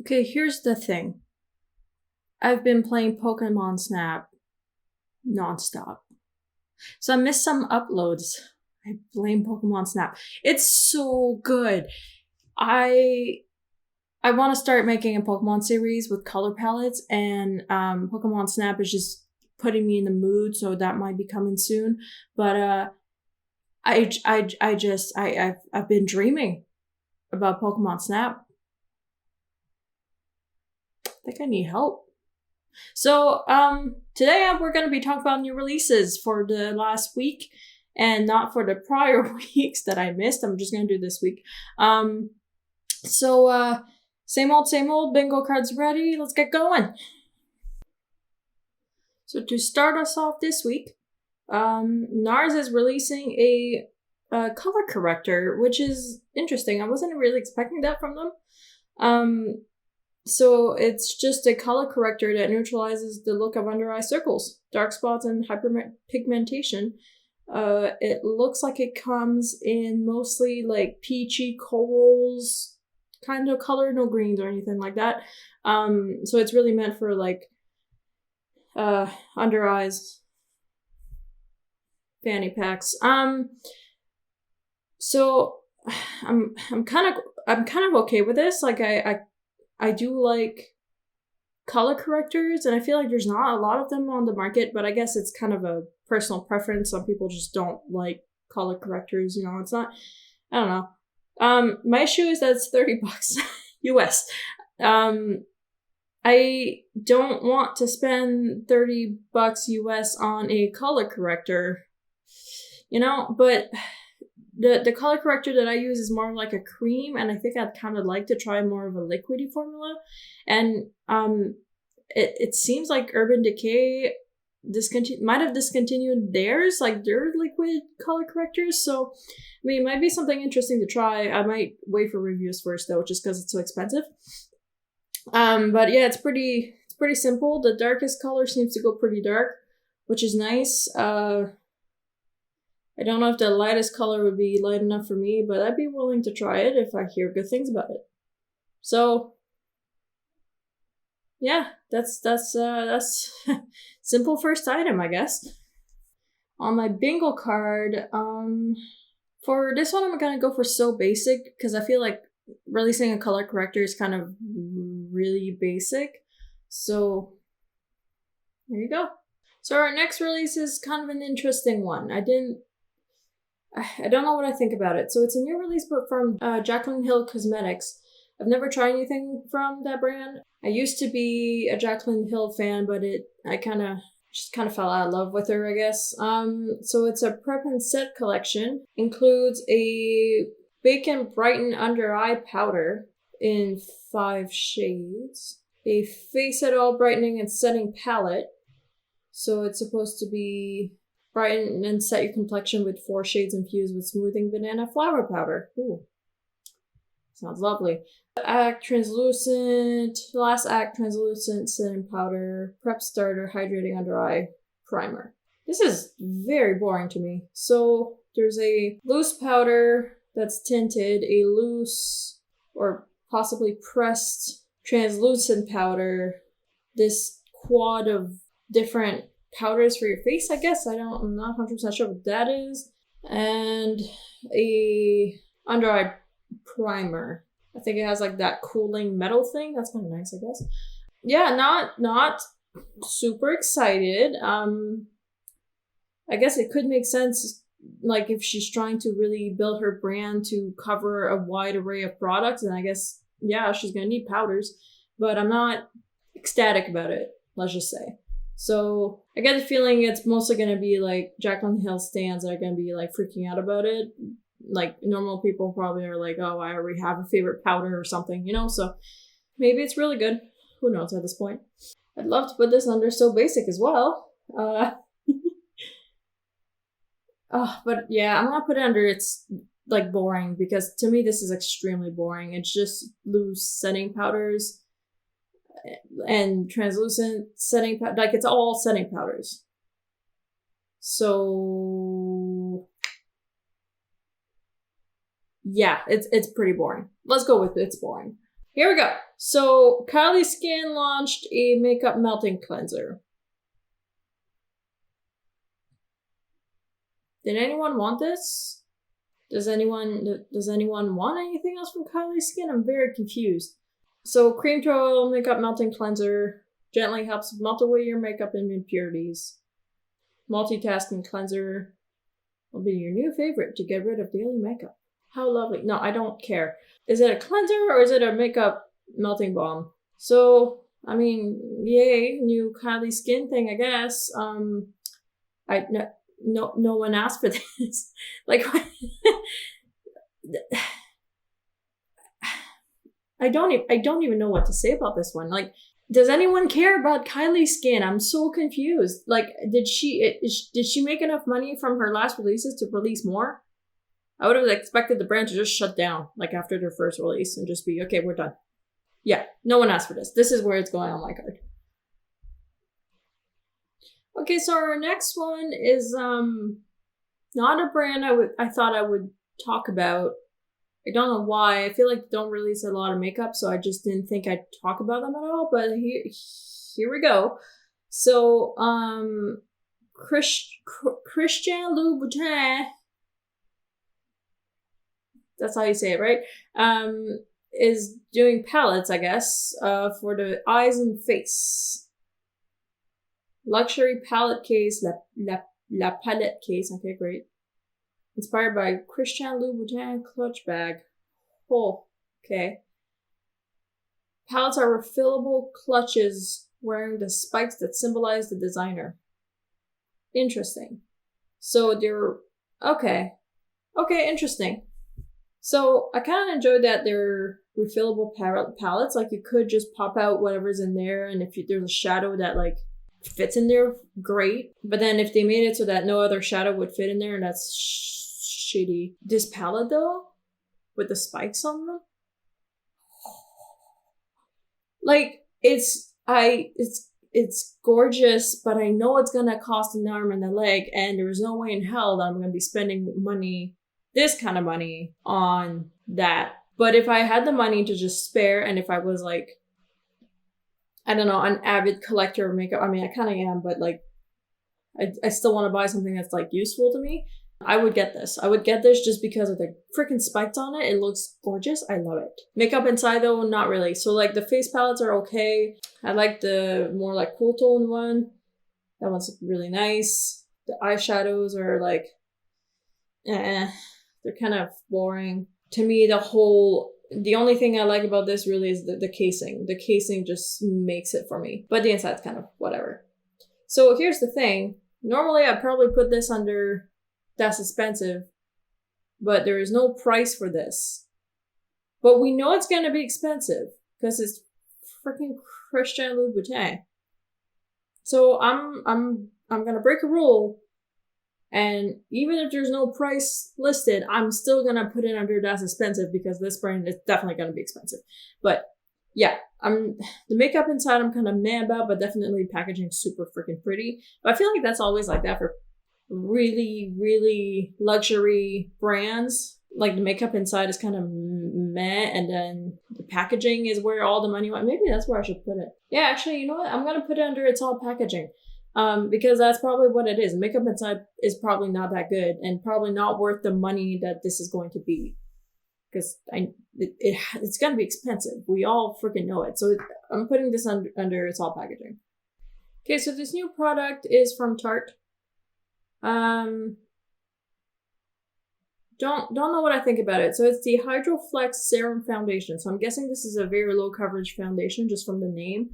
Okay, here's the thing. I've been playing Pokemon Snap nonstop. So I missed some uploads. I blame Pokemon Snap. It's so good. I want to start making a Pokemon series with color palettes, and Pokemon Snap is just putting me in the mood, so that might be coming soon. But I've been dreaming about Pokemon Snap. I think I need help. So today we're going to be talking about new releases for the last week and not for the prior weeks that I missed. I'm just going to do this week. So same old bingo cards ready. Let's get going. So to start us off this week, NARS is releasing a color corrector, which is interesting. I wasn't really expecting that from them. So it's just a color corrector that neutralizes the look of under eye circles, dark spots, and hyperpigmentation. It looks like it comes in mostly like peachy corals kind of color, no greens or anything like that. So it's really meant for like under eyes fanny packs. So I'm kind of okay with this. Like I do like color correctors, and I feel like there's not a lot of them on the market, but I guess it's kind of a personal preference. Some people just don't like color correctors, it's not, I don't know. My issue is that it's $30 US. I don't want to spend $30 US on a color corrector, but the color corrector that I use is more like a cream, and I think I'd kind of like to try more of a liquidy formula. And it seems like Urban Decay might have discontinued theirs, like their liquid color correctors. So, I mean, it might be something interesting to try. I might wait for reviews first though, just because it's so expensive. But yeah, it's pretty simple. The darkest color seems to go pretty dark, which is nice. I don't know if the lightest color would be light enough for me, but I'd be willing to try it if I hear good things about it. So, yeah, that's simple first item, I guess. On my bingo card, for this one, I'm gonna go for So Basic, because I feel like releasing a color corrector is kind of really basic. So, there you go. So our next release is kind of an interesting one. I don't know what I think about it. So it's a new release, but from Jaclyn Hill Cosmetics. I've never tried anything from that brand. I used to be a Jaclyn Hill fan, but I kind of fell out of love with her, I guess. So it's a prep and set collection. Includes a Bake and Brighten Under Eye Powder in 5 shades. A Face It All Brightening and Setting Palette. So it's supposed to be brighten and set your complexion with 4 shades infused with smoothing banana flower powder. Ooh. Sounds lovely. Last Act Translucent Setting Powder, Prep Starter, Hydrating Under Eye Primer. This is very boring to me. So there's a loose powder that's tinted, a loose or possibly pressed translucent powder, this quad of different powders for your face, I guess. I'm not 100% sure what that is. And a under eye primer. I think it has like that cooling metal thing. That's kind of nice, I guess. Yeah, not super excited. I guess it could make sense, like if she's trying to really build her brand to cover a wide array of products, and I guess, yeah, she's gonna need powders, but I'm not ecstatic about it, let's just say. So I get the feeling it's mostly going to be like Jaclyn Hill stans that are going to be like freaking out about it. Like normal people probably are like, oh, I already have a favorite powder or something, So maybe it's really good. Who knows at this point? I'd love to put this under So Basic as well. But yeah, I'm going to put it under it's like boring, because to me this is extremely boring. It's just loose setting powders and translucent setting powder, like it's all setting powders. So yeah, it's pretty boring. Let's go with it's boring. Here we go. So Kylie Skin launched a makeup melting cleanser. Did anyone want this? Does anyone want anything else from Kylie Skin? I'm very confused. So cream to oil makeup melting cleanser gently helps melt away your makeup and impurities. Multitasking cleanser will be your new favorite to get rid of daily makeup. How lovely. No, I don't care. Is it a cleanser or is it a makeup melting balm? So, I mean, yay, new Kylie Skin thing, I guess. No one asked for this. Like, I don't even know what to say about this one. Like, does anyone care about Kylie Skin? I'm so confused. Like, did she make enough money from her last releases to release more? I would have expected the brand to just shut down, like, after their first release and just be, okay, we're done. Yeah, no one asked for this. This is where it's going on my card. Okay, so our next one is not a brand I thought I would talk about. I don't know why. I feel like they don't release a lot of makeup, so I just didn't think I'd talk about them at all. But here we go. So, Christian Louboutin, that's how you say it, right? Is doing palettes, I guess, for the eyes and face. Luxury palette case, La Palette case. Okay, great. Inspired by Christian Louboutin clutch bag. Oh, okay. Palettes are refillable clutches wearing the spikes that symbolize the designer. Interesting. So they're okay. Okay, interesting. So I kind of enjoyed that they're refillable palettes. Like, you could just pop out whatever's in there, and if there's a shadow that like fits in there, great. But then if they made it so that no other shadow would fit in there, and that's shitty. This palette though, with the spikes on them, like, it's gorgeous, but I know it's gonna cost an arm and a leg, and there's no way in hell that I'm gonna be spending this kind of money on that. But if I had the money to just spare, and if I was like, I don't know, an avid collector of makeup, I mean, I kind of am, but like, I still want to buy something that's like useful to me, I would get this. I would get this just because of the freaking spikes on it. It looks gorgeous. I love it. Makeup inside though, not really. So like the face palettes are okay. I like the more like cool tone one. That one's really nice. The eyeshadows are like, they're kind of boring. To me, the only thing I like about this really is the casing. The casing just makes it for me. But the inside's kind of whatever. So here's the thing. Normally I'd probably put this under that's expensive, but there is no price for this. But we know it's gonna be expensive because it's freaking Christian Louboutin. So I'm gonna break a rule, and even if there's no price listed, I'm still gonna put it under that's expensive because this brand is definitely gonna be expensive. But yeah, the makeup inside I'm kind of mad about, but definitely packaging super freaking pretty. But I feel like that's always like that for really, really luxury brands. Like, the makeup inside is kind of meh, and then the packaging is where all the money went. Maybe that's where I should put it. Yeah, actually, you know what? I'm gonna put it under it's all packaging. Because that's probably what it is. Makeup inside is probably not that good and probably not worth the money that this is going to be. Because it's gonna be expensive. We all freaking know it. So I'm putting this under it's all packaging. Okay, so this new product is from Tarte. Don't know what I think about it. So it's the Hydroflex Serum Foundation. So I'm guessing this is a very low coverage foundation just from the name.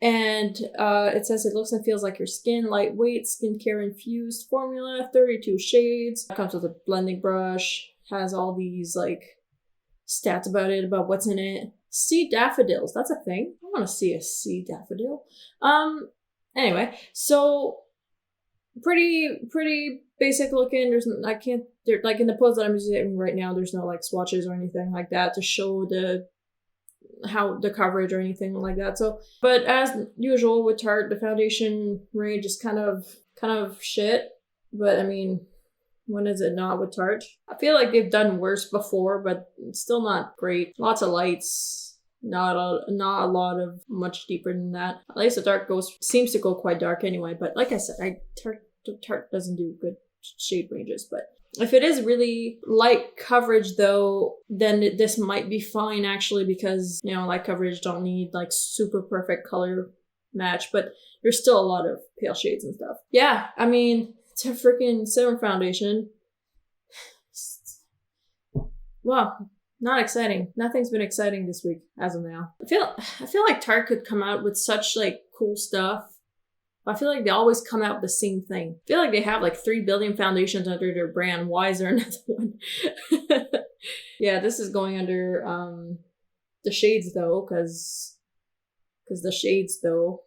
And it says it looks and feels like your skin, lightweight, skincare infused formula, 32 shades. It comes with a blending brush, has all these like stats about it, about what's in it. Sea daffodils, that's a thing. I want to see a sea daffodil. Anyway, so pretty basic looking. Like in the pose that I'm using right now, there's no like swatches or anything like that to show how the coverage or anything like that. So, but as usual with Tarte, the foundation range is kind of shit. But I mean, when is it not with Tarte? I feel like they've done worse before, but it's still not great. Lots of lights. Not a lot of much deeper than that. At least the dark seems to go quite dark anyway. But like I said, Tarte doesn't do good shade ranges. But if it is really light coverage though, then this might be fine actually, because light coverage don't need like super perfect color match, but there's still a lot of pale shades and stuff. Yeah, I mean, it's a freaking Serum foundation. Well, not exciting. Nothing's been exciting this week as of now. I feel like Tarte could come out with such like cool stuff. I feel like they always come out with the same thing. I feel like they have like 3 billion foundations under their brand. Why is there another one? Yeah, this is going under the shades though, because the shades though,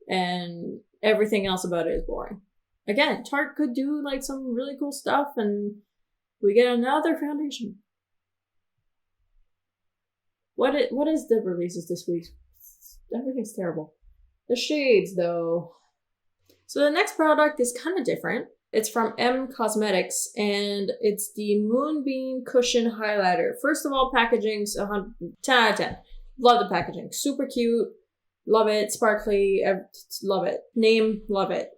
and everything else about it is boring. Again, Tarte could do like some really cool stuff, and we get another foundation. What is the releases this week? Everything's terrible. The shades, though. So the next product is kind of different. It's from M Cosmetics, and it's the Moonbeam Cushion Highlighter. First of all, packaging's 10 out of 10. Love the packaging. Super cute. Love it. Sparkly. Love it. Name. Love it.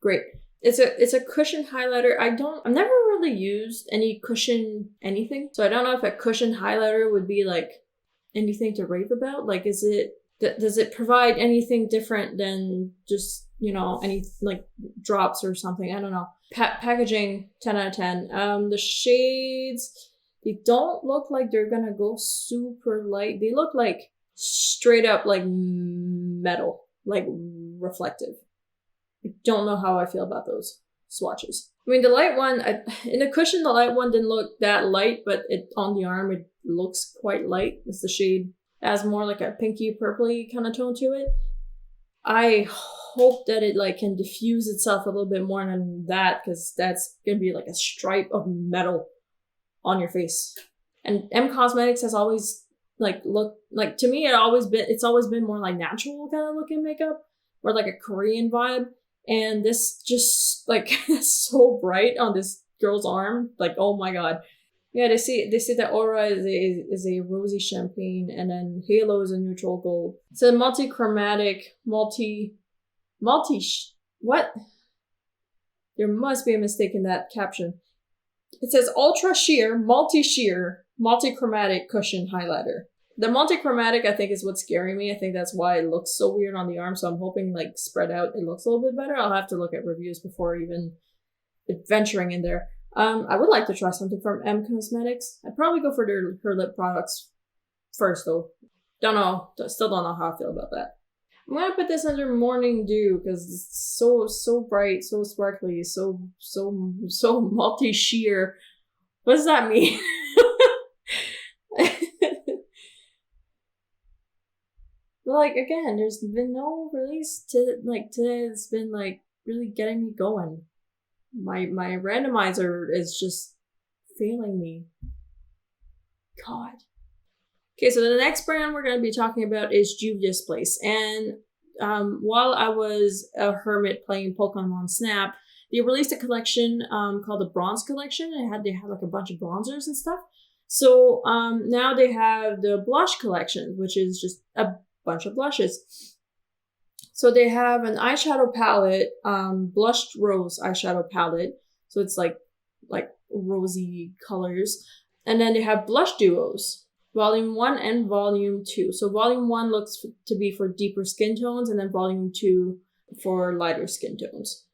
Great. It's a cushion highlighter. I've never really used any cushion anything, so I don't know if a cushion highlighter would be like anything to rave about. Like, does it provide anything different than just any like drops or something? I don't know. Packaging 10 out of 10. The shades, they don't look like they're gonna go super light. They look like straight up like metal, like reflective. I don't know how I feel about those swatches. I mean, the light one, in the cushion, the light one didn't look that light, but on the arm, it looks quite light. It's the shade has more like a pinky purpley kind of tone to it. I hope that it like can diffuse itself a little bit more than that, because that's gonna be like a stripe of metal on your face. And M Cosmetics has always like looked like, to me, it's always been more like natural kind of looking makeup, or like a Korean vibe. And this just like so bright on this girl's arm, like, oh my god. Yeah, they say that Aura is a rosy champagne, and then Halo is a neutral gold. It's a multi-chromatic, what? There must be a mistake in that caption. It says ultra sheer, multi-chromatic cushion highlighter. The multi-chromatic, I think, is what's scaring me. I think that's why it looks so weird on the arm, so I'm hoping, like, spread out, it looks a little bit better. I'll have to look at reviews before even venturing in there. I would like to try something from M Cosmetics. I'd probably go for her lip products first, though. Still don't know how I feel about that. I'm gonna put this under Morning Dew, because it's so bright, so sparkly, so multi-sheer. What does that mean? Like, again, there's been no release today that's been like really getting me going. My randomizer is just failing me. God. Okay, so the next brand we're going to be talking about is Juvia's Place. And while I was a hermit playing Pokemon Snap, they released a collection called the Bronze Collection. They had like a bunch of bronzers and stuff. So now they have the Blush Collection, which is just a bunch of blushes. So they have an eyeshadow palette, blushed rose eyeshadow palette. So it's like rosy colors. And then they have blush duos, volume 1 and volume 2. So volume 1 looks to be for deeper skin tones, and then volume 2 for lighter skin tones.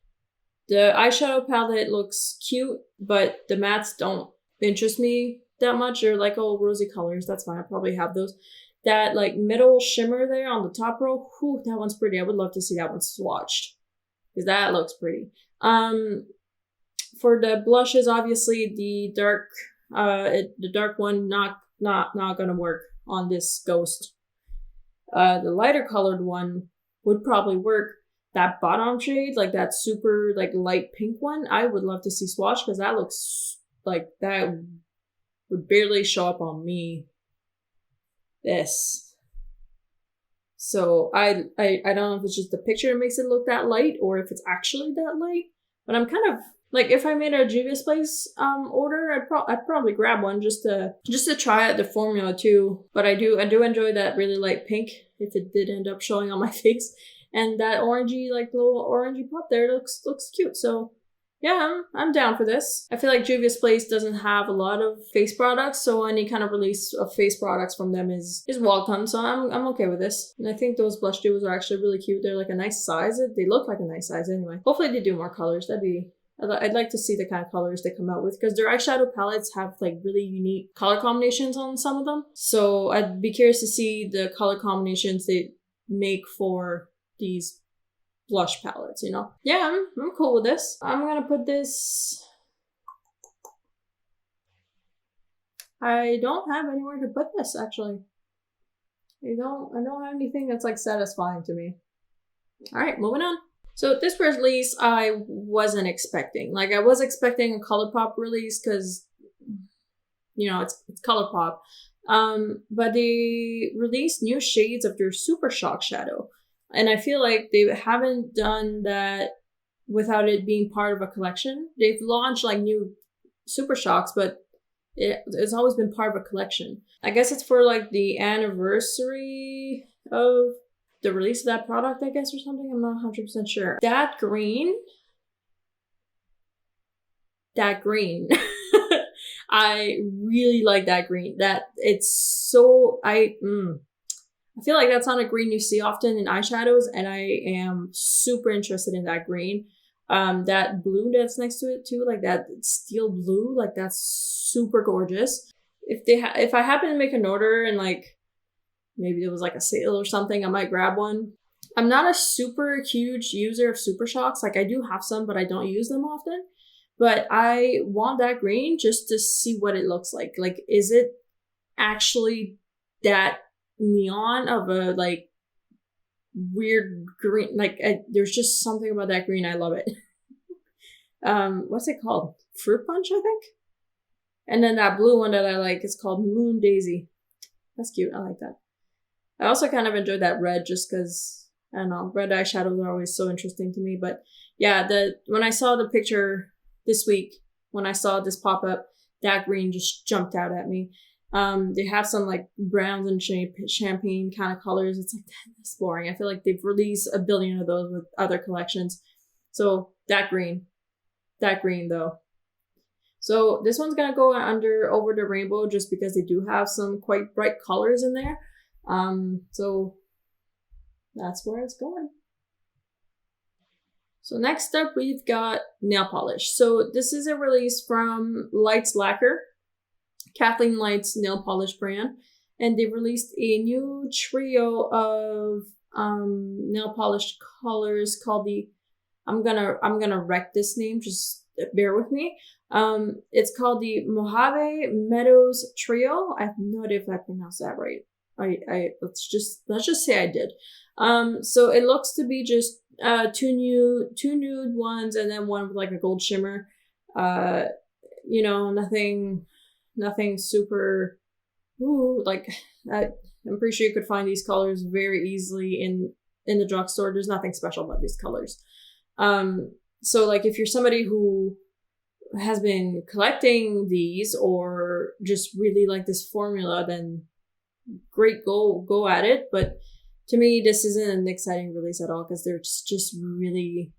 The eyeshadow palette looks cute, but the mattes don't interest me that much. They're like, oh, rosy colors. That's fine. I probably have those. That like middle shimmer there on the top row, whew, that one's pretty. I would love to see that one swatched, because that looks pretty. For the blushes, obviously the dark one not gonna work on this Ghost. The lighter colored one would probably work. That bottom shade, like that super like light pink one, I would love to see swatched, because that looks like that would barely show up on me. This. So I don't know if it's just the picture that makes it look that light, or if it's actually that light, but I'm kind of Like if I made a Juvia's Place order, I'd probably grab one just to try out the formula too. But I do enjoy that really light pink if it did end up showing on my face, and that orangey like little orangey pop there looks cute. So yeah, I'm down for this. I feel like Juvia's Place doesn't have a lot of face products, so any kind of release of face products from them is welcome. So I'm okay with this. And I think those blush duos are actually really cute. They're like a nice size. They look like a nice size anyway. Hopefully they do more colors. I'd like to see the kind of colors they come out with, because their eyeshadow palettes have like really unique color combinations on some of them. So I'd be curious to see the color combinations they make for these blush palettes, you know? Yeah, I'm cool with this. I'm gonna put this... I don't have anywhere to put this, actually. I don't have anything that's like satisfying to me. Alright, moving on. So this release I wasn't expecting. Like I was expecting a ColourPop release because, you know, it's ColourPop. But they released new shades of their Super Shock shadow. And I feel like they haven't done that without it being part of a collection. They've launched like new Super Shocks, but it's always been part of a collection. I guess it's for like the anniversary of the release of that product, I guess, or something. I'm not 100% sure. That green. I really like that green. That it's so I feel like that's not a green you see often in eyeshadows, and I am super interested in that green. That blue that's next to it too, like that steel blue, like that's super gorgeous. If I happen to make an order and like maybe it was like a sale or something, I might grab one. I'm not a super huge user of Super Shocks. Like I do have some, but I don't use them often. But I want that green just to see what it looks like. Like, is it actually that neon of a like weird green? Like there's just something about that green. I love it. What's it called? Fruit Punch, I think. And then that blue one that I like is called Moon Daisy. That's cute. I like that. I also kind of enjoyed that red just because, I don't know, red eyeshadows are always so interesting to me. But yeah, when I saw the picture this week, when I saw this pop up, that green just jumped out at me. They have some like browns and champagne kind of colors. It's like, that's boring. I feel like they've released a billion of those with other collections. So that green though. So this one's gonna go over the rainbow just because they do have some quite bright colors in there. So that's where it's going. So next up, we've got nail polish. So this is a release from Lights Lacquer, Kathleen Light's nail polish brand, and they released a new trio of nail polish colors called the I'm gonna wreck this name, just bear with me. It's called the Mojave Meadows Trio. I have no idea if I pronounced that right. Let's just say I did. So it looks to be just two nude ones and then one with like a gold shimmer. You know, nothing super like I'm pretty sure you could find these colors very easily in the drugstore. There's nothing special about these colors. So like if you're somebody who has been collecting these or just really like this formula, then great, go at it. But to me, this isn't an exciting release at all because they're just really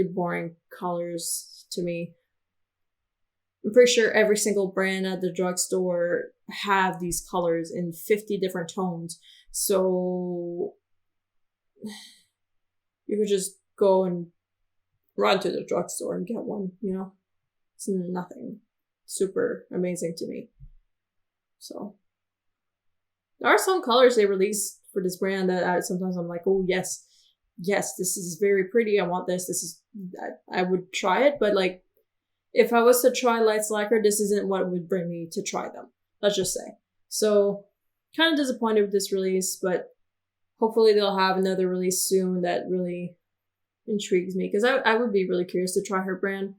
boring colors to me. I'm pretty sure every single brand at the drugstore have these colors in 50 different tones. So you could just go and run to the drugstore and get one, you know? It's nothing super amazing to me. So there are some colors they release for this brand that sometimes I'm like, oh yes, this is very pretty. I want this. I would try it, but like if I was to try Lights Lacquer, this isn't what would bring me to try them. Let's just say. So kind of disappointed with this release, but hopefully they'll have another release soon that really intrigues me because I would be really curious to try her brand.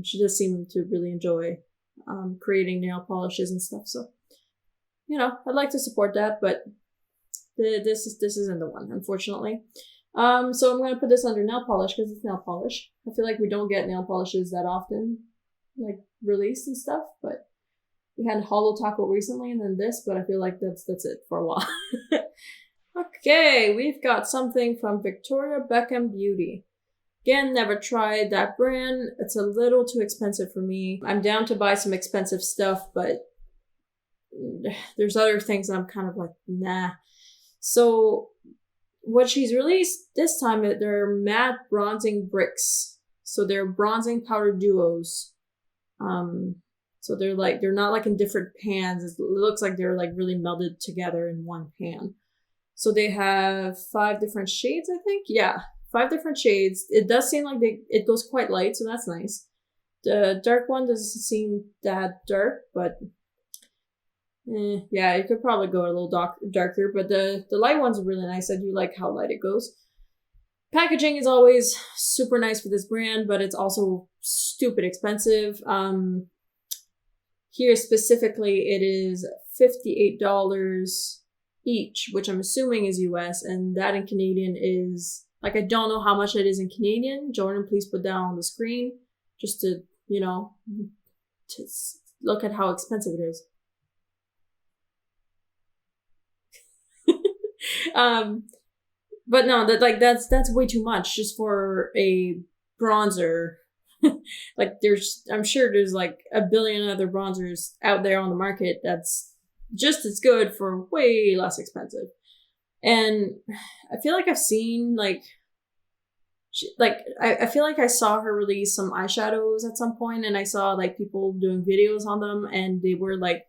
She does seem to really enjoy creating nail polishes and stuff. So, you know, I'd like to support that, but this isn't the one, unfortunately. So I'm gonna put this under nail polish because it's nail polish. I feel like we don't get nail polishes that often, like released and stuff. But we had Holo Taco recently, and then this. But I feel like that's it for a while. Okay, we've got something from Victoria Beckham Beauty. Again, never tried that brand. It's a little too expensive for me. I'm down to buy some expensive stuff, but there's other things I'm kind of like, nah. So what she's released this time, they're matte bronzing bricks. So they're bronzing powder duos. So they're not like in different pans. It looks like they're like really melded together in one pan. So they have 5 different shades, I think. Yeah, 5 different shades. It does seem like it goes quite light, so that's nice. The dark one doesn't seem that dark, but yeah, it could probably go a little darker. But the light ones are really nice. I do like how light it goes. Packaging is always super nice for this brand, but it's also stupid expensive. Here specifically, it is $58 each, which I'm assuming is US, and that in Canadian is, like, I don't know how much it is in Canadian. Jordan, please put that on the screen just to, to look at how expensive it is. But no, that's way too much just for a bronzer. Like I'm sure there's like a billion other bronzers out there on the market that's just as good for way less expensive. And I feel like I've seen I feel like I saw her release some eyeshadows at some point, and I saw like people doing videos on them, and they were like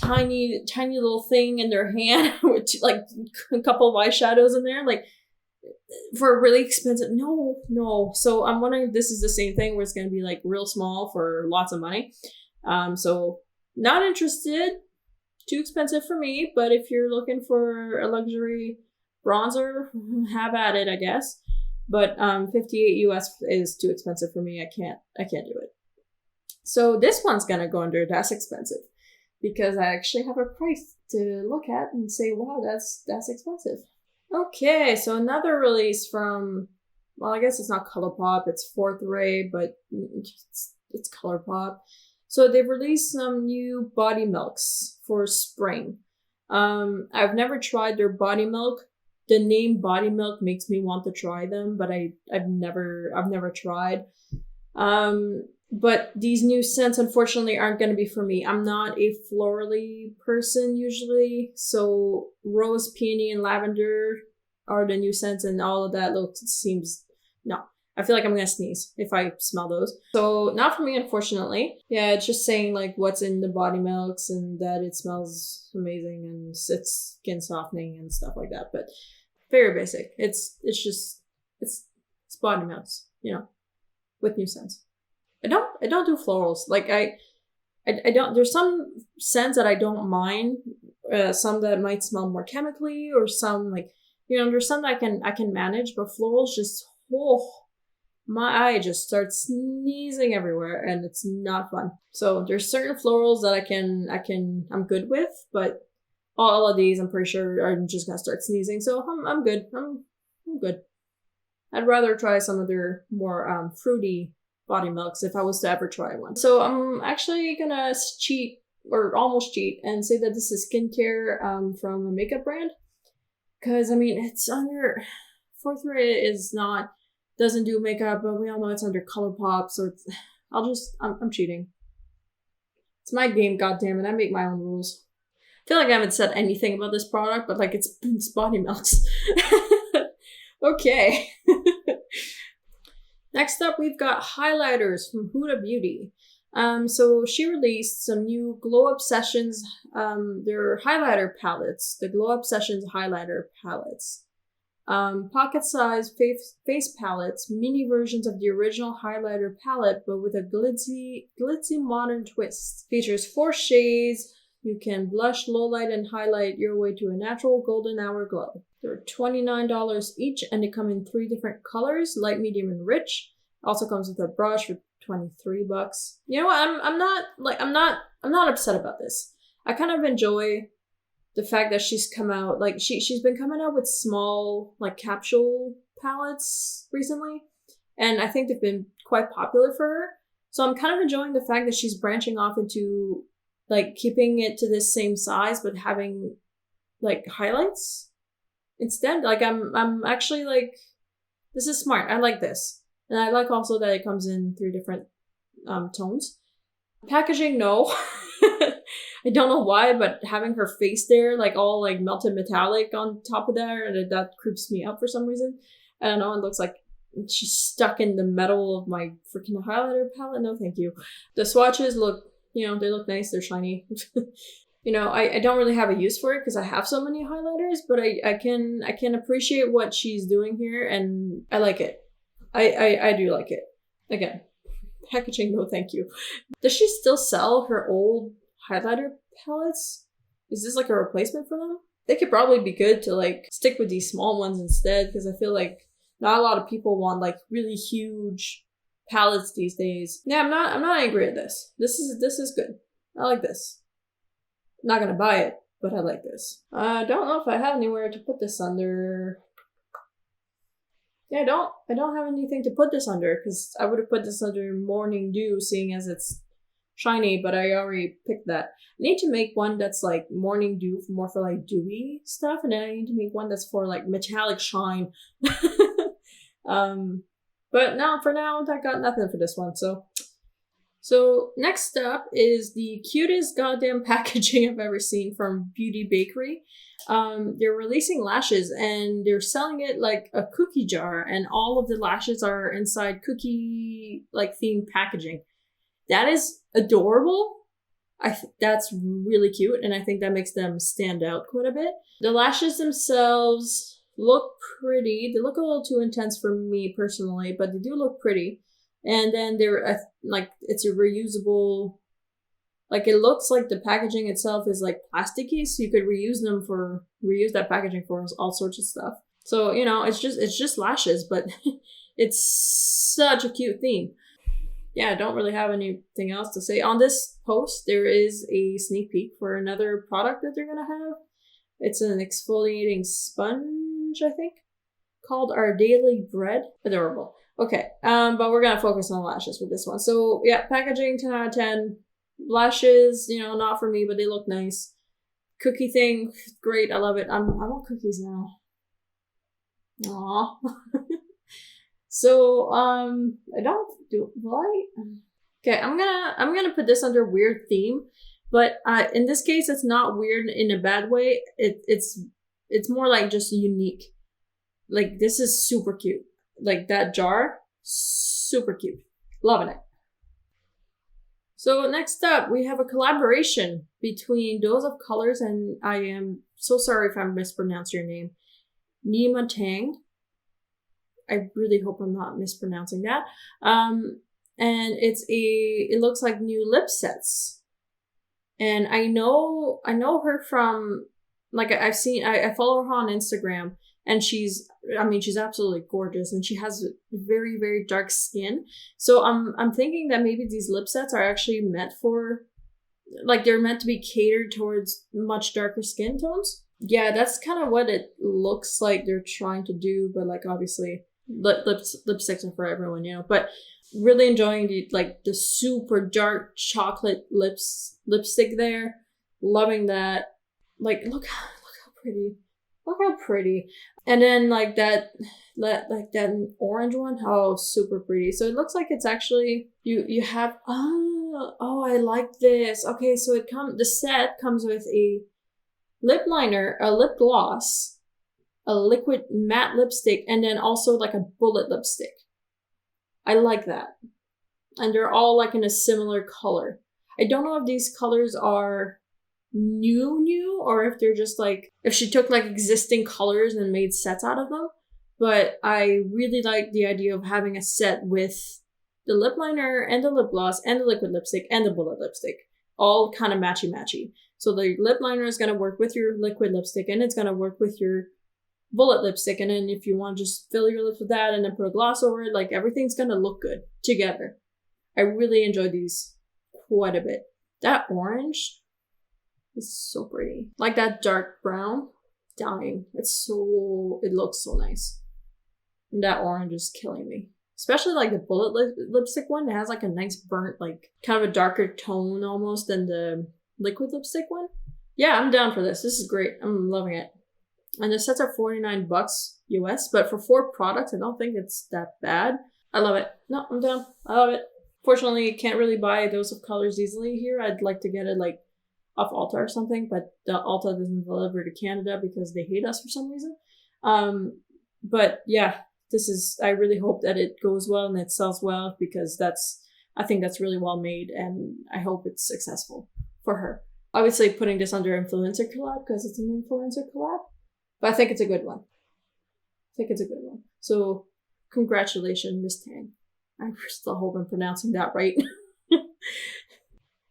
tiny little thing in their hand with like a couple of eyeshadows in there, like for really expensive. No. So I'm wondering if this is the same thing where it's going to be like real small for lots of money. So not interested. Too expensive for me, but if you're looking for a luxury bronzer, have at it, I guess. But 58 US is too expensive for me. I can't do it. So this one's gonna go under that's expensive, because I actually have a price to look at and say, wow, that's expensive. Okay, so another release from, well, I guess it's not ColourPop, it's Fourth Ray, but it's ColourPop. So they've released some new body milks for spring. I've never tried their body milk. The name body milk makes me want to try them, but I've never tried. But these new scents, unfortunately, aren't going to be for me. I'm not a florally person usually, so rose, peony, and lavender are the new scents, and all of that seems no. I feel like I'm gonna sneeze if I smell those. So not for me, unfortunately. Yeah, it's just saying like what's in the body milks and that it smells amazing and it's skin softening and stuff like that. But very basic. It's body milks, with new scents. I don't do florals. Like I don't. There's some scents that I don't mind. Some that might smell more chemically, or some there's some that I can manage. But florals just my eye just starts sneezing everywhere, and it's not fun. So there's certain florals that I'm good with, but all of these I'm pretty sure I'm just gonna start sneezing. So I'm good. I'm good. I'd rather try some of their more fruity body milks if I was to ever try one. So I'm actually gonna cheat, or almost cheat, and say that this is skincare from a makeup brand. Because, it's under... Fourth Ray doesn't do makeup, but we all know it's under ColourPop, so I'm cheating. It's my game, goddammit. I make my own rules. I feel like I haven't said anything about this product, but it's body milks. Okay. Next up, we've got highlighters from Huda Beauty. So she released some new Glow Obsessions, their highlighter palettes, the Glow Obsessions highlighter palettes. Pocket-sized face palettes, mini versions of the original highlighter palette, but with a glitzy modern twist. Features 4 shades. You can blush, lowlight, and highlight your way to a natural golden hour glow. They're $29 each, and they come in 3 different colors: light, medium, and rich. Also comes with a brush for $23. You know what? I'm not upset about this. I kind of enjoy the fact that she's come out, like, she's been coming out with small, like, capsule palettes recently. And I think they've been quite popular for her. So I'm kind of enjoying the fact that she's branching off into, like, keeping it to this same size, but having, like, highlights instead. Like, I'm actually, like, this is smart. I like this. And I like also that it comes in 3 different tones. Packaging, no. I don't know why, but having her face there, like, all, like, melted metallic on top of that creeps me out for some reason. I don't know, it looks like she's stuck in the metal of my freaking highlighter palette. No, thank you. The swatches look, they look nice. They're shiny. I don't really have a use for it because I have so many highlighters, but I can appreciate what she's doing here, and I like it. I do like it. Again, packaging, no thank you. Does she still sell her old highlighter palettes? Is this like a replacement for them? They could probably be good to like stick with these small ones instead, because I feel like not a lot of people want like really huge palettes these days. Yeah, I'm not angry at this. This is good. I like this. Not gonna buy it, but I like this. I don't know if I have anywhere to put this under. Yeah, I don't have anything to put this under, because I would have put this under Morning Dew, seeing as it's shiny, but I already picked that. I need to make one that's like Morning Dew, more for like dewy stuff, and then I need to make one that's for like metallic shine. But no, for now, I got nothing for this one, So next up is the cutest goddamn packaging I've ever seen from Beauty Bakery. They're releasing lashes and they're selling it like a cookie jar, and all of the lashes are inside cookie like themed packaging. That is adorable. That's really cute, and I think that makes them stand out quite a bit. The lashes themselves look pretty. They look a little too intense for me personally, but they do look pretty. And then they're like, it's a reusable, like it looks like the packaging itself is like plasticky, so you could reuse that packaging for all sorts of stuff. So, it's just lashes, but it's such a cute theme. Yeah, I don't really have anything else to say. On this post, there is a sneak peek for another product that they're gonna have. It's an exfoliating sponge, I think, called Our Daily Bread. Adorable. Okay, but we're gonna focus on lashes with this one. So yeah, packaging 10 out of 10. Lashes, not for me, but they look nice. Cookie thing, great. I love it. I want cookies now. Aww. So I don't do why. Okay, I'm gonna put this under weird theme, but in this case, it's not weird in a bad way. It's more like just unique. Like, this is super cute. Like, that jar, super cute. Loving it. So next up, we have a collaboration between Dose of Colors, and I am so sorry if I mispronounced your name, Nima Tang. I really hope I'm not mispronouncing that. And it looks like new lip sets. And I know her from, like, I follow her on Instagram, and she's absolutely gorgeous, and she has very, very dark skin. So I'm thinking that maybe these lip sets are actually meant for, like, they're meant to be catered towards much darker skin tones. Yeah, that's kind of what it looks like they're trying to do, but like, obviously lipsticks are for everyone, but really enjoying the super dark chocolate lipstick there. Loving that. Like, look how pretty. Look how pretty. And then like that orange one, oh, super pretty. So it looks like it's actually, you have, I like this. Okay, so the set comes with a lip liner, a lip gloss, a liquid matte lipstick, and then also like a bullet lipstick. I like that. And they're all like in a similar color. I don't know if these colors are new, or if they're just like, if she took like existing colors and made sets out of them. But I really like the idea of having a set with the lip liner and the lip gloss and the liquid lipstick and the bullet lipstick, all kind of matchy. So the lip liner is going to work with your liquid lipstick, and it's going to work with your bullet lipstick. And then if you want to just fill your lips with that and then put a gloss over it, like, everything's going to look good together. I really enjoy these quite a bit. That orange, It's so pretty. Like that dark brown. Dying. It looks so nice. And that orange is killing me. Especially like the bullet lipstick one. It has like a nice burnt, like kind of a darker tone almost than the liquid lipstick one. Yeah, I'm down for this. This is great. I'm loving it. And the sets are $49 US, but for 4 products, I don't think it's that bad. I love it. No, I'm down. I love it. Fortunately, you can't really buy those of colors easily here. I'd like to get it like off Ulta or something, but the Ulta doesn't deliver to Canada because they hate us for some reason. But yeah, I really hope that it goes well and it sells well, because I think that's really well made, and I hope it's successful for her. Obviously putting this under influencer collab because it's an influencer collab, but I think it's a good one. So congratulations, Miss Tang. I still hope I'm pronouncing that right.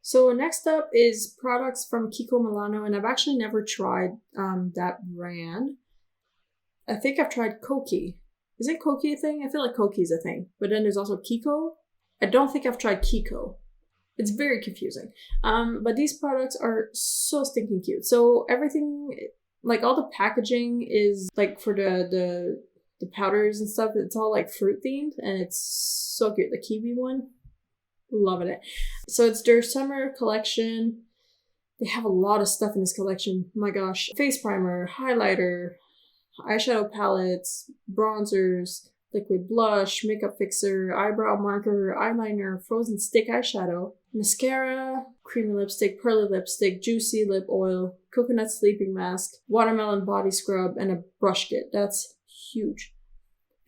So next up is products from Kiko Milano, and I've actually never tried that brand. I think I've tried Koki. Isn't Koki a thing? I feel like Koki is a thing. But then there's also Kiko. I don't think I've tried Kiko. It's very confusing. But these products are so stinking cute. So everything, like all the packaging is like for the powders and stuff, it's all like fruit themed, and it's so cute. The kiwi one. Loving it. So it's their summer collection. They have a lot of stuff in this collection. Oh my gosh. Face primer, highlighter, eyeshadow palettes, bronzers, liquid blush, makeup fixer, eyebrow marker, eyeliner, frozen stick eyeshadow, mascara, creamy lipstick, pearly lipstick, juicy lip oil, coconut sleeping mask, watermelon body scrub, and a brush kit. That's huge.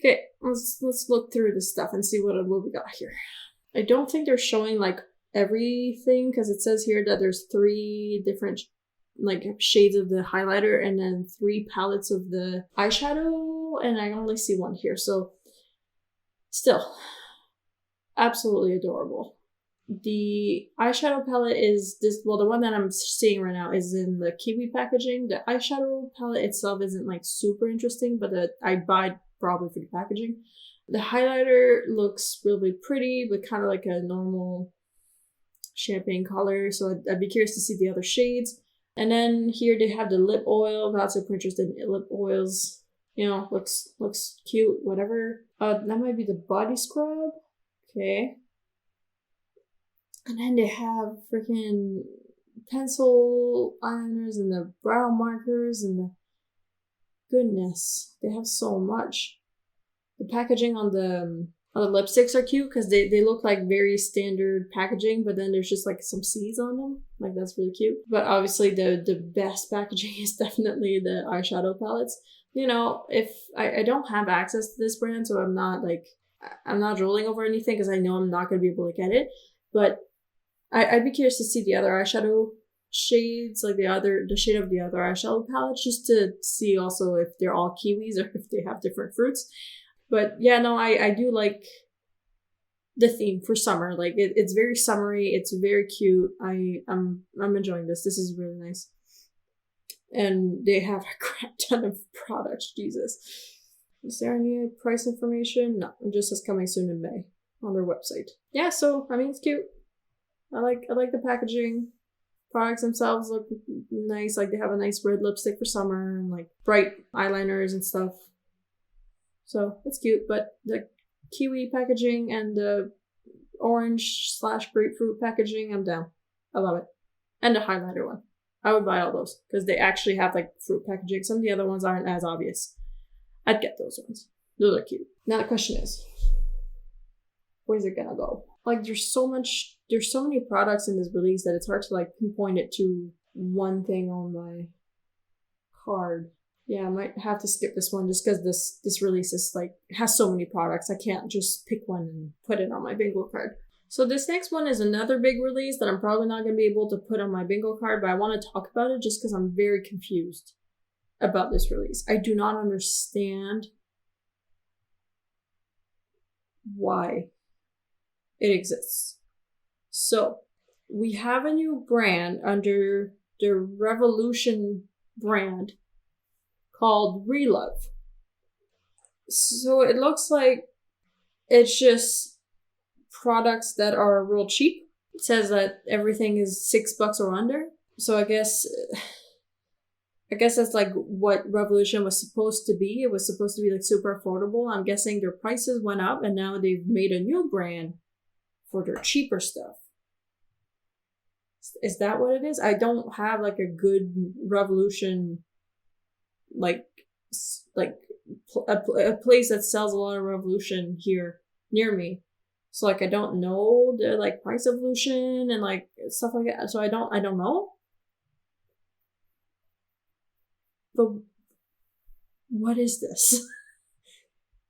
Okay, let's look through this stuff and see what we got here. I don't think they're showing like everything, because it says here that there's 3 different like shades of the highlighter and then 3 palettes of the eyeshadow, and I only see 1 here. So still absolutely adorable. The eyeshadow palette is this, well, the one that I'm seeing right now is in the kiwi packaging. The eyeshadow palette itself isn't like super interesting, but I buy probably for the packaging. The highlighter looks really pretty, with kind of like a normal champagne color. So I'd be curious to see the other shades. And then here they have the lip oil. Not super interested in lip oils. You know, looks cute, whatever. That might be the body scrub. Okay. And then they have freaking pencil eyeliners and the brow markers and the goodness. They have so much. The packaging on the lipsticks are cute because they look like very standard packaging, but then there's just like some C's on them. Like, that's really cute. But obviously the best packaging is definitely the eyeshadow palettes. You know, if I don't have access to this brand, so I'm not drooling over anything because I know I'm not going to be able to get it. But I'd be curious to see the other eyeshadow shades, like the shade of the other eyeshadow palette, just to see also if they're all kiwis or if they have different fruits. But yeah, no, I do like the theme for summer. Like it's very summery. It's very cute. I'm enjoying this. This is really nice. And they have a crap ton of products. Jesus. Is there any price information? No, it just says coming soon in May on their website. Yeah, so I mean, it's cute. I like the packaging. Products themselves look nice. Like they have a nice red lipstick for summer and like bright eyeliners and stuff. So it's cute, but the kiwi packaging and the orange/grapefruit packaging, I'm down. I love it. And the highlighter one. I would buy all those because they actually have like fruit packaging. Some of the other ones aren't as obvious. I'd get those ones. Those are cute. Now the question is, where's it gonna go? Like there's so many products in this release that it's hard to like pinpoint it to one thing on my card. Yeah, I might have to skip this one just because this release is like has so many products. I can't just pick one and put it on my bingo card. So this next one is another big release that I'm probably not going to be able to put on my bingo card, but I want to talk about it just because I'm very confused about this release. I do not understand why it exists. So we have a new brand under the Revolution brand called Relove. So it looks like it's just products that are real cheap. It says that everything is $6 or under. So I guess that's like what Revolution was supposed to be. It was supposed to be like super affordable. I'm guessing their prices went up and now they've made a new brand for their cheaper stuff. Is that what it is? I don't have like a good Revolution, like a place that sells a lot of Revolution here near me. So like I don't know the like price evolution and like stuff like that. So I don't know. But what is this?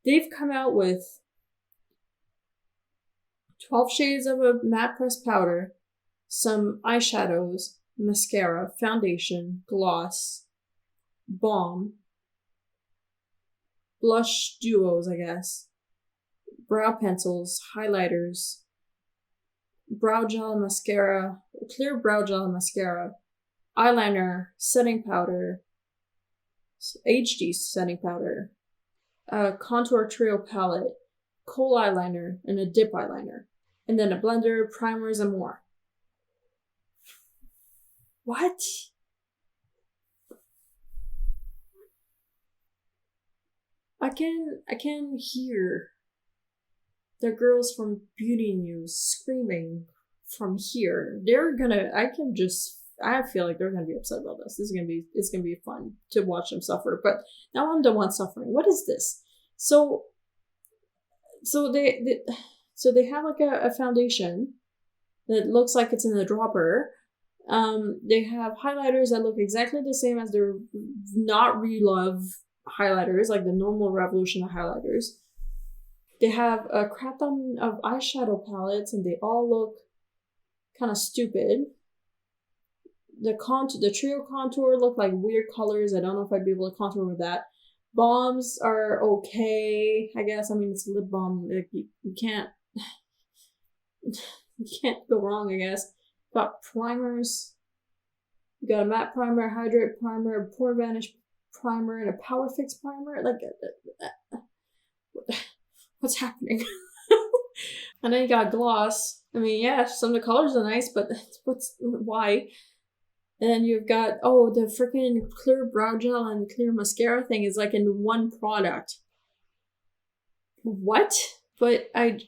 They've come out with 12 shades of a matte pressed powder, some eyeshadows, mascara, foundation, gloss, balm, blush duos, I guess, brow pencils, highlighters, brow gel and mascara, clear brow gel and mascara, eyeliner, setting powder, HD setting powder, a contour trio palette, kohl eyeliner, and a dip eyeliner, and then a blender, primers, and more. What? I can hear the girls from Beauty News screaming from here. I feel like they're gonna be upset about this. It's gonna be fun to watch them suffer. But now I'm the one suffering. What is this? So they have like a foundation that looks like it's in the dropper. They have highlighters that look exactly the same as their not Relove highlighters, like the normal Revolution highlighters. They have a crap ton of eyeshadow palettes, and they all look kind of stupid. The trio contour look like weird colors. I don't know if I'd be able to contour with that. Balms are okay, I guess. I mean, it's a lip balm. Like, you can't go wrong, I guess. Got primers. You got a matte primer, hydrate primer, a pore vanish primer, and a power fix primer. Like, what's happening? And then you got gloss. I mean, yeah, some of the colors are nice, but why? And then you've got the freaking clear brow gel and clear mascara thing is like in one product. What? But and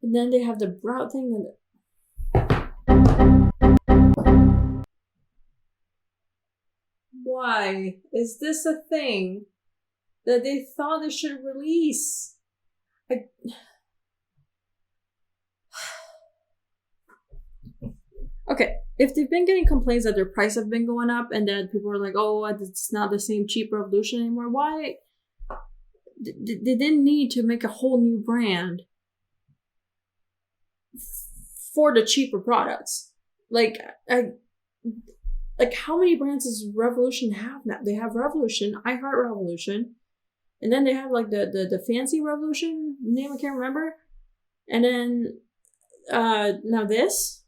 then they have the brow thing and why is this a thing that they thought they should release? Okay, if they've been getting complaints that their price have been going up and that people are like, oh, it's not the same cheap Revolution anymore, why? They didn't need to make a whole new brand for the cheaper products. Like how many brands does Revolution have now? They have Revolution, I Heart Revolution, and then they have like the fancy Revolution name I can't remember, and then now this.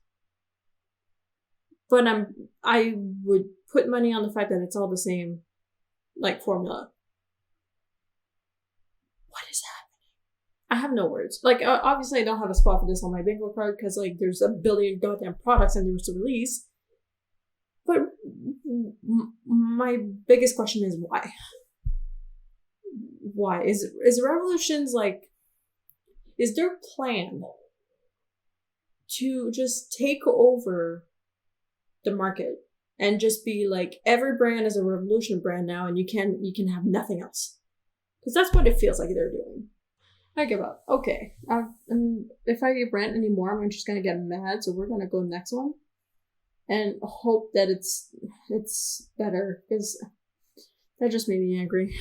But I would put money on the fact that it's all the same, like, formula. What is happening? I have no words. Like, obviously I don't have a spot for this on my bingo card because, like, there's a billion goddamn products and there was a release. But my biggest question is why? Why? Is Revolution's, like, is their plan to just take over the market and just be like every brand is a Revolution brand now and you can have nothing else, because that's what it feels like they're doing. I give up. Okay, if I rant anymore I'm just gonna get mad, so we're gonna go next one and hope that it's better, because that just made me angry.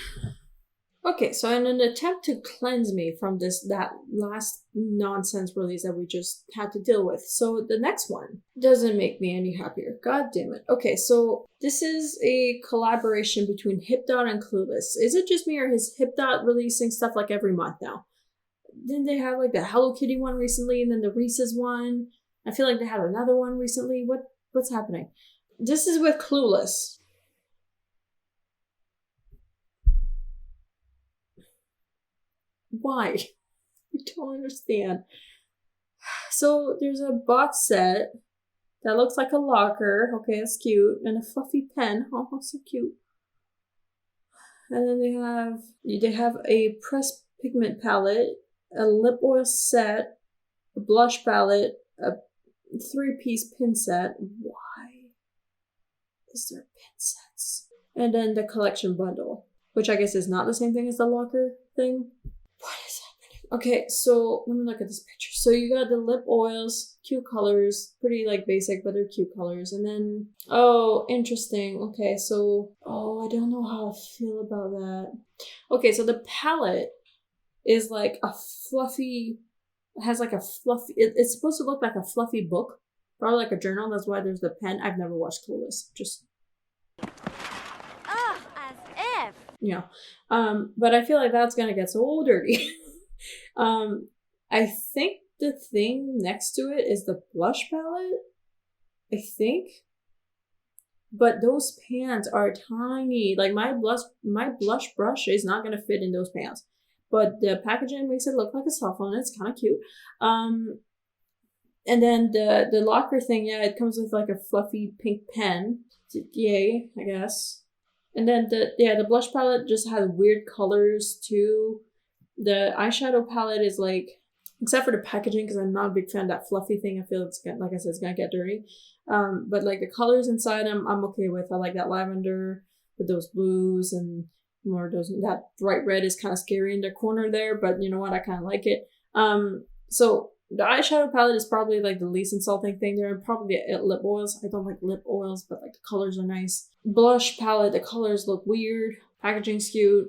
Okay, so in an attempt to cleanse me from that last nonsense release that we just had to deal with, so the next one doesn't make me any happier. God damn it. Okay, so this is a collaboration between HipDot and Clueless. Is it just me, or is HipDot releasing stuff like every month now? Didn't they have like the Hello Kitty one recently, and then the Reese's one? I feel like they had another one recently. What's happening? This is with Clueless. Why? I don't understand. So there's a box set that looks like a locker. Okay, that's cute. And a fluffy pen. Oh, so cute. And then they have a pressed pigment palette, a lip oil set, a blush palette, a 3-piece pin set. Why is there pin sets? And then the collection bundle, which I guess is not the same thing as the locker thing. What is happening? Okay, so let me look at this picture. So you got the lip oils, cute colors, pretty like basic, but they're cute colors. And then, oh, interesting. Okay, so, oh, I don't know how I feel about that. Okay, so the palette is like a fluffy, has like a fluffy, it's supposed to look like a fluffy book, probably like a journal. That's why there's the pen. I've never watched Clueless. Just, as if. yeah. But I feel like that's gonna get so dirty. I think the thing next to it is the blush palette. I think. But those pans are tiny. Like my blush brush is not gonna fit in those pans. But the packaging makes it look like a cell phone. It's kind of cute. And then the locker thing, yeah, it comes with like a fluffy pink pen. Yay, I guess. And then the blush palette just has weird colors too. The eyeshadow palette is like, except for the packaging, because I'm not a big fan of that fluffy thing. I feel it's gonna, like I said, it's gonna get dirty. But like the colors inside them, I'm okay with. I like that lavender with those blues and more those. That bright red is kind of scary in the corner there, but you know what? I kind of like it. So the eyeshadow palette is probably like the least insulting thing there. Probably the lip oils. I don't like lip oils, but like the colors are nice. Blush palette, the colors look weird. Packaging's cute.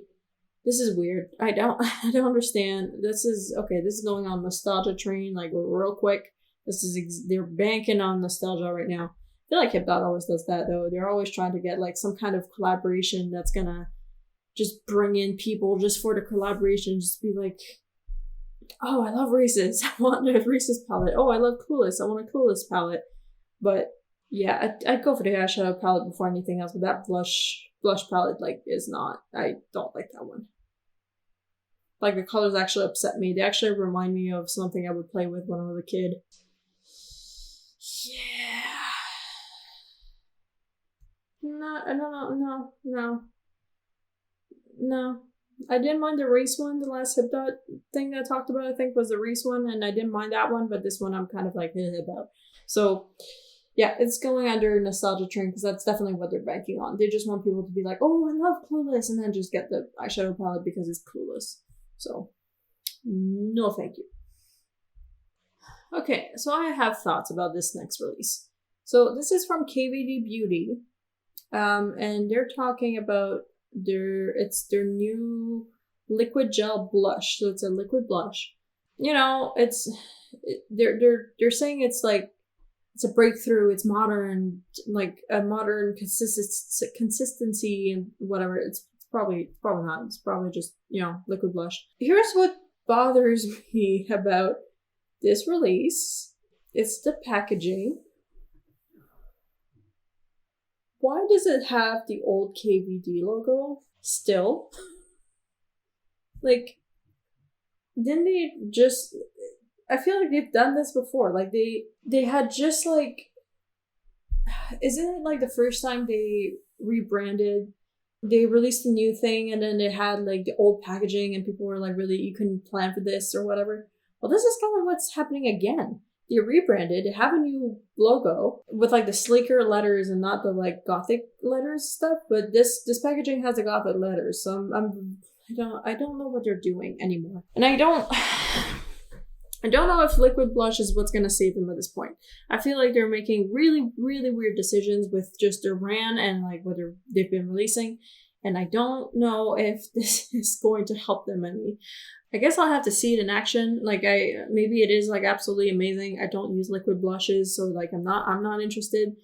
This is weird. I don't understand. This is going on nostalgia train like real quick. They're banking on nostalgia right now. I feel like HipDot always does that though. They're always trying to get like some kind of collaboration that's gonna just bring in people just for the collaboration. Just be like, oh, I love Reese's. I want a Reese's palette. Oh, I love Clueless. I want a Clueless palette. But yeah, I'd go for the eyeshadow palette before anything else. But that blush palette like is not. I don't like that one. Like the colors actually upset me. They actually remind me of something I would play with when I was a kid. Yeah. No. I didn't mind the Reese one. The last HipDot thing that I talked about, I think, was the Reese one, and I didn't mind that one, but this one I'm kind of like about. So, yeah, it's going under nostalgia train because that's definitely what they're banking on. They just want people to be like, oh, I love Clueless, and then just get the eyeshadow palette because it's Clueless. So, no thank you. Okay, so I have thoughts about this next release. So this is from KVD Beauty, and they're talking about their new liquid gel blush. So it's a liquid blush. You know, they're saying it's like it's a breakthrough. It's modern, like a modern consistency and whatever. It's probably not. It's probably just, you know, liquid blush. Here's what bothers me about this release. It's the packaging. Why does it have the old KVD logo still? Like, didn't they just... I feel like they've done this before. Like, they had just, like... Isn't it, like, the first time they rebranded? They released a new thing, and then they had, like, the old packaging, and people were like, really, you couldn't plan for this, or whatever. Well, this is kind of what's happening again. They rebranded, they have a new logo with like the sleeker letters and not the like gothic letters stuff, but this packaging has the gothic letters, so I don't know what they're doing anymore. And I don't know if liquid blush is what's gonna save them at this point. I feel like they're making really, really weird decisions with just their brand and like what they've been releasing, and I don't know if this is going to help them any. I guess I'll have to see it in action. Like maybe it is like absolutely amazing. I don't use liquid blushes, so like I'm not interested.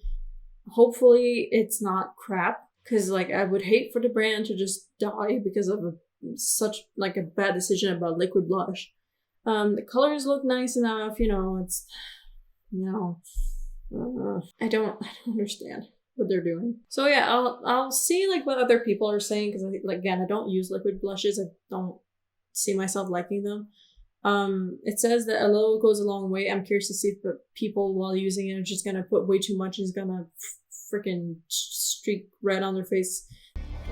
Hopefully it's not crap, because like I would hate for the brand to just die because of such like a bad decision about liquid blush. The colors look nice enough, you know. It's, you know, I don't understand what they're doing. So yeah, I'll see like what other people are saying, because like again, I don't use liquid blushes. I don't see myself liking them. It says that a little goes a long way. I'm curious to see if people while using it are just gonna put way too much and is gonna freaking streak red on their face.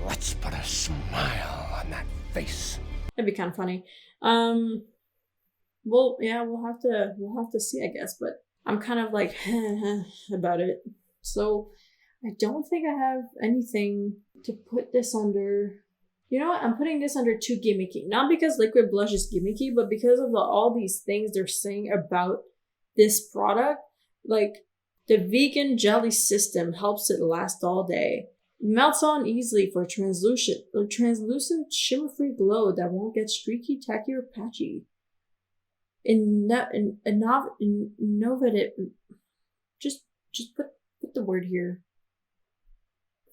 Let's put a smile on that face. That'd be kind of funny. Well, yeah, we'll have to see, I guess. But I'm kind of like about it. So I don't think I have anything to put this under. You know what? I'm putting this under too gimmicky. Not because liquid blush is gimmicky, but because of all these things they're saying about this product. Like, the vegan jelly system helps it last all day. Melts on easily for translucent shimmer-free glow that won't get streaky, tacky, or patchy. Innovative. Just put the word here.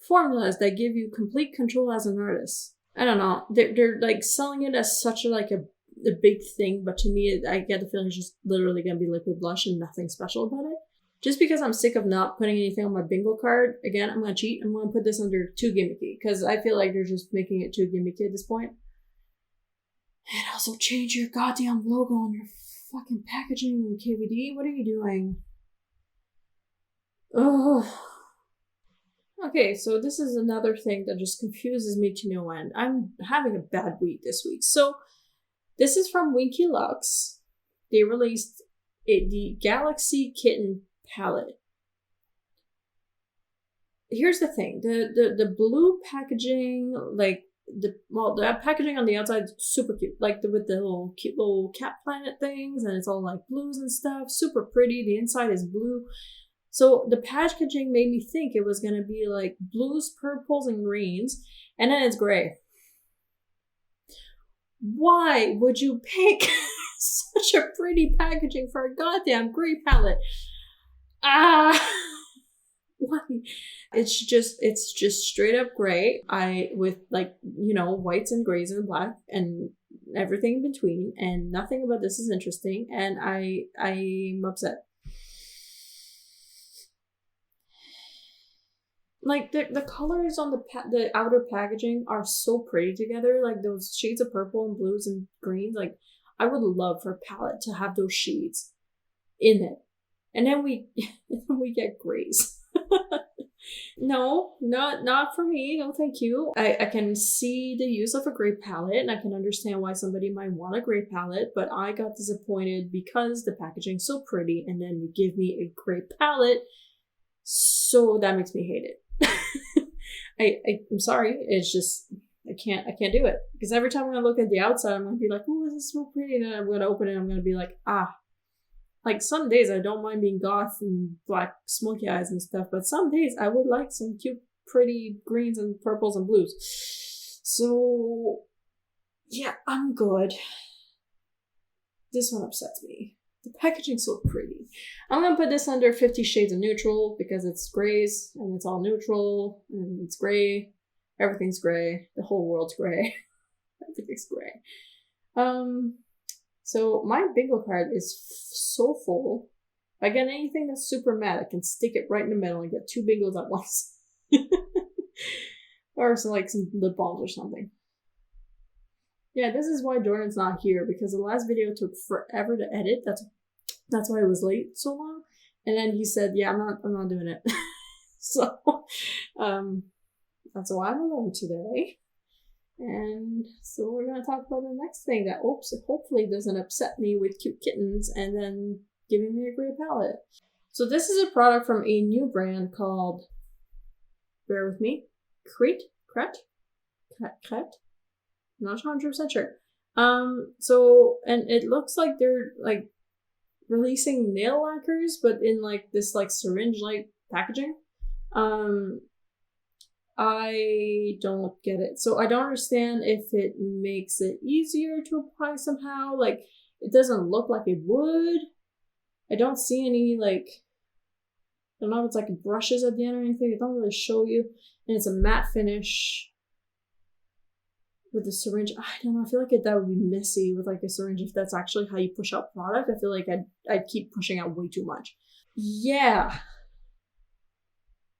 Formulas that give you complete control as an artist. I don't know. They're like selling it as such a big thing, but to me, I get the feeling it's just literally gonna be liquid blush and nothing special about it. Just because I'm sick of not putting anything on my bingo card, again, I'm gonna cheat. I'm gonna put this under too gimmicky because I feel like they're just making it too gimmicky at this point. And also change your goddamn logo on your fucking packaging, KVD. What are you doing? Ugh. Okay, so this is another thing that just confuses me to no end. I'm having a bad week this week. So this is from Winky Lux. They released the Galaxy Kitten palette. Here's the thing. The blue packaging, like the packaging on the outside is super cute. Like with the little cute little cat planet things, and it's all like blues and stuff. Super pretty. The inside is blue. So the packaging made me think it was going to be like blues, purples, and greens, and then it's gray. Why would you pick such a pretty packaging for a goddamn gray palette? Why? It's just straight up gray. With like, whites and grays and black and everything in between, and nothing about this is interesting, and I'm upset. Like, the colors on the outer packaging are so pretty together. Like, those shades of purple and blues and greens. Like, I would love for a palette to have those shades in it. And then we get grays. No, not for me. No, thank you. I can see the use of a gray palette, and I can understand why somebody might want a gray palette, but I got disappointed because the packaging's so pretty, and then you give me a gray palette, so that makes me hate it. I'm sorry. It's just I can't do it, because every time I'm gonna look at the outside, I'm gonna be like, "Oh, this is so pretty," and then I'm gonna open it, and I'm gonna be like, "Ah." Like, some days I don't mind being goth and black smoky eyes and stuff, but some days I would like some cute, pretty greens and purples and blues. So yeah, I'm good. This one upsets me. The packaging's so pretty. I'm gonna put this under 50 Shades of Neutral because it's grays and it's all neutral and it's gray. Everything's gray. The whole world's gray. Everything's gray. So my bingo card is so full. If I get anything that's super matte, I can stick it right in the middle and get 2 bingos at once. Or some lip balms or something. Yeah, this is why Jordan's not here, because the last video took forever to edit. That's why it was late so long. And then he said, "Yeah, I'm not doing it." So, that's why I'm alone today. And so we're gonna talk about the next thing that hopefully doesn't upset me with cute kittens and then giving me a gray palette. So this is a product from a new brand called, bear with me, Crete. I'm not 100% sure. So, and it looks like they're like releasing nail lacquers, but in like this like syringe-like packaging. I don't get it. So I don't understand if it makes it easier to apply somehow. Like, it doesn't look like it would. I don't see any, like, I don't know if it's like brushes at the end or anything. It don't really show you. And it's a matte finish with the syringe. I don't know. I feel like that would be messy with like a syringe if that's actually how you push out product. I feel like I'd keep pushing out way too much. Yeah.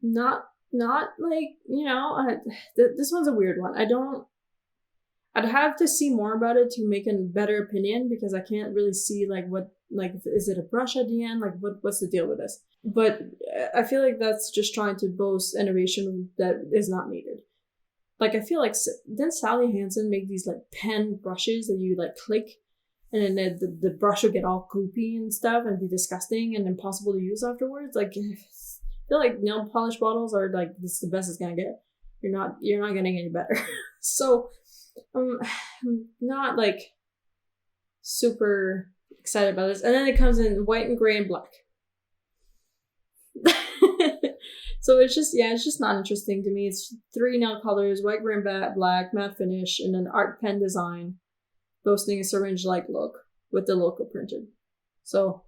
Not like, this one's a weird one. I'd have to see more about it to make a better opinion, because I can't really see like what, like, is it a brush at the end? Like what's the deal with this? But I feel like that's just trying to boast innovation that is not needed. Like, I feel like, didn't Sally Hansen make these like pen brushes that you like click, and then the brush will get all goopy and stuff and be disgusting and impossible to use afterwards? Like, I feel like nail polish bottles are like, this is the best it's gonna get. You're not getting any better. So I'm not like super excited about this. And then it comes in white and gray and black. So it's just not interesting to me. It's 3 nail colors: white, gray, and black, matte finish, and an art pen design, boasting a syringe-like look with the logo printed. So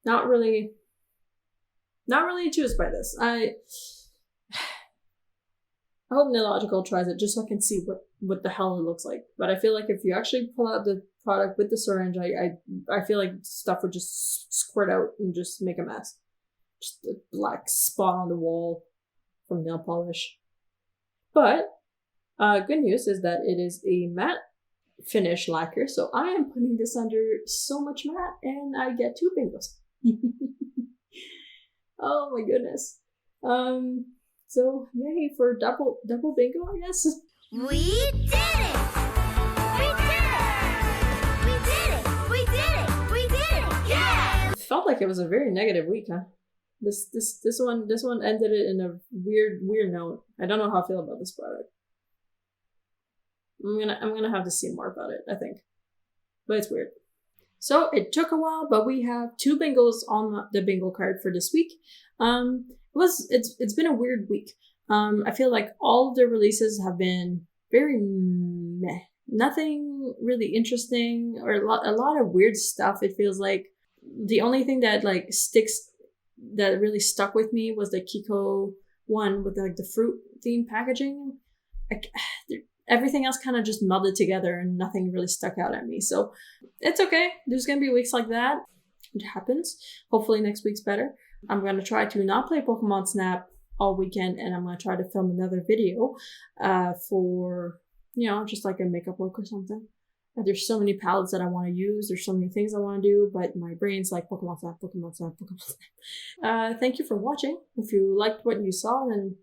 not really enthused by this. I hope Nailogical tries it just so I can see what the hell it looks like. But I feel like if you actually pull out the product with the syringe, I feel like stuff would just squirt out and just make a mess. Just a black spot on the wall from nail polish. But good news is that it is a matte finish lacquer, so I am putting this under so much matte, and I get 2 bingos. Oh my goodness. So yay for double bingo, I guess. We did it! We did it! We did it! We did it! We did it! Yeah! It felt like it was a very negative week, huh? This one ended it in a weird note. I don't know how I feel about this product. I'm gonna have to see more about it, I think. But it's weird. So it took a while, but we have 2 bingos on the bingo card for this week. It's been a weird week. I feel like all of the releases have been very meh. Nothing really interesting, or a lot of weird stuff. It feels like the only thing that that really stuck with me was the Kiko one with like the fruit themed packaging. Everything else kind of just melded together and nothing really stuck out at me. So it's okay. There's going to be weeks like that. It happens. Hopefully next week's better. I'm going to try to not play Pokemon Snap all weekend, and I'm going to try to film another video for, just like a makeup look or something. There's so many palettes that I want to use. There's so many things I want to do, but my brain's like Pokemon Snap, Pokemon Snap, Pokemon Snap. Thank you for watching. If you liked what you saw, then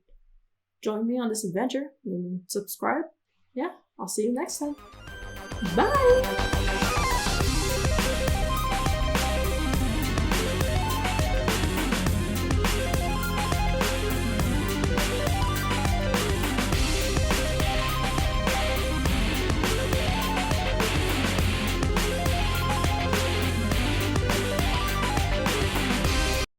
join me on this adventure and subscribe. Yeah, I'll see you next time. Bye!